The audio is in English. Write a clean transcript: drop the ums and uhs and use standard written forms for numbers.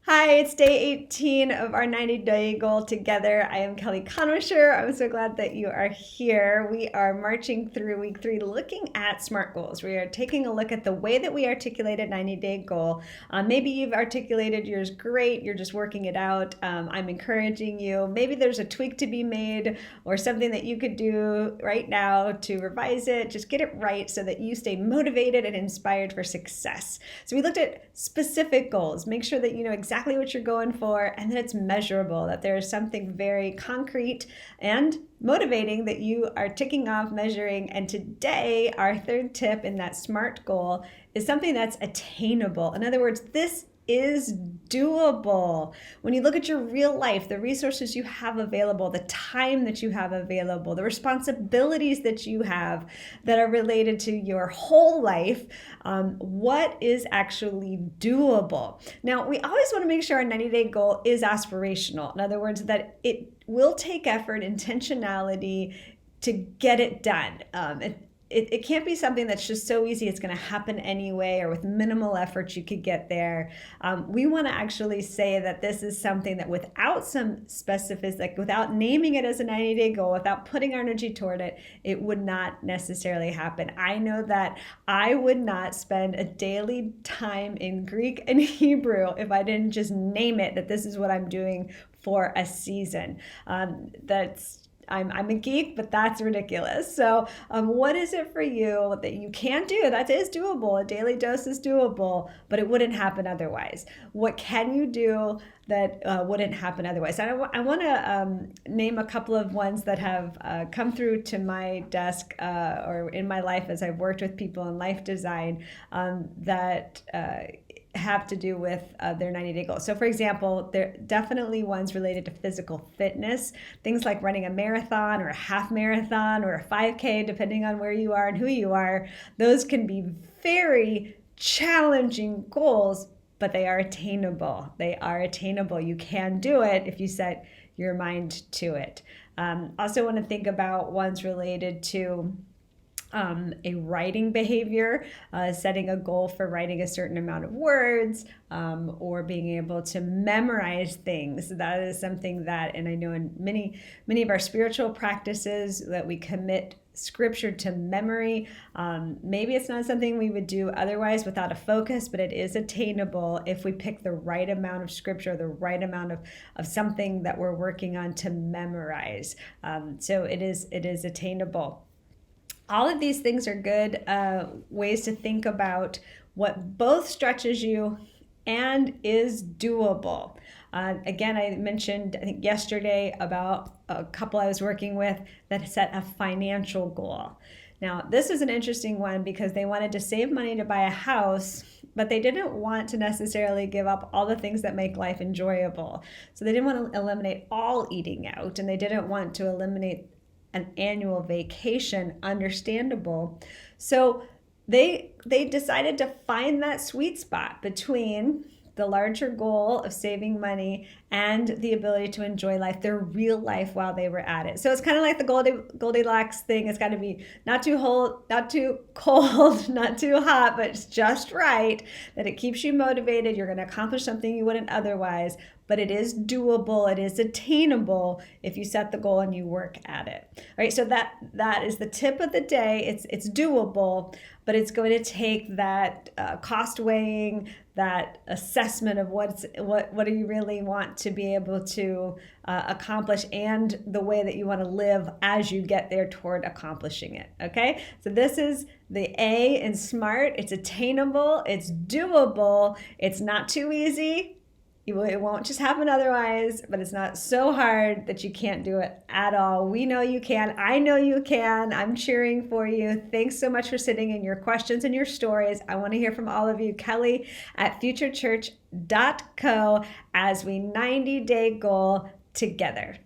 Hi, it's day 18 of our 90-day goal together. I am Kelly Conwisher. I'm so glad that you are here. We are marching through week 3 looking at SMART goals. We are taking a look at the way that we articulate a 90-day goal. Maybe you've articulated yours great. You're just working it out. I'm encouraging you. Maybe there's a tweak to be made or something that you could do right now to revise it. Just get it right so that you stay motivated and inspired for success. So we looked at specific goals. Make sure that you know exactly what you're going for and that it's measurable, that there is something very concrete and motivating that you are ticking off, measuring. And today, our third tip in that SMART goal is something that's attainable. In other words, this is doable. When you look at your real life, the resources you have available, the time that you have available, the responsibilities that you have that are related to your whole life, what is actually doable? Now, we always want to make sure our 90-day goal is aspirational. In other words, that it will take effort, intentionality to get it done. It can't be something that's just so easy it's going to happen anyway, or with minimal effort you could get there. We want to actually say that this is something that without some specificity, like without naming it as a 90-day goal, without putting our energy toward it, it would not necessarily happen. I know that I would not spend a daily time in Greek and Hebrew if I didn't just name it that this is what I'm doing for a season. I'm a geek, but that's ridiculous. So what is it for you that you can do? That is doable. A daily dose is doable, but it wouldn't happen otherwise. What can you do that wouldn't happen otherwise? And I want to name a couple of ones that have come through to my desk or in my life as I've worked with people in life design that have to do with their 90-day goals. So for example, there are definitely ones related to physical fitness, things like running a marathon or a half marathon or a 5K, depending on where you are and who you are. Those can be very challenging goals, but they are attainable. They are attainable. You can do it if you set your mind to it. Also want to think about ones related to a writing behavior, setting a goal for writing a certain amount of words, or being able to memorize things. That is something that, and I know in many of our spiritual practices that we commit scripture to memory. Maybe it's not something we would do otherwise without a focus, but it is attainable if we pick the right amount of scripture, the right amount of something that we're working on to memorize. So it is attainable. All of these things are good ways to think about what both stretches you and is doable. Again, I mentioned, I think yesterday, about a couple I was working with that set a financial goal. Now, this is an interesting one because they wanted to save money to buy a house, but they didn't want to necessarily give up all the things that make life enjoyable. So they didn't want to eliminate all eating out, and they didn't want to eliminate an annual vacation, understandable. So they decided to find that sweet spot between the larger goal of saving money and the ability to enjoy life, their real life, while they were at it. So it's kind of like the Goldilocks thing. It's got to be not too not too cold, not too hot, but it's just right, that it keeps you motivated. You're going to accomplish something you wouldn't otherwise, but it is doable. It is attainable if you set the goal and you work at it. All right, so that is the tip of the day. It's doable, but it's going to take that cost weighing, that assessment of what do you really want to be able to accomplish, and the way that you want to live as you get there toward accomplishing it. Okay, so this is the A in SMART. It's attainable, it's doable, it's not too easy. It won't just happen otherwise, but it's not so hard that you can't do it at all. We know you can. I know you can. I'm cheering for you. Thanks so much for sitting in your questions and your stories. I want to hear from all of you. Kelly at futurechurch.co as we 90-day goal together.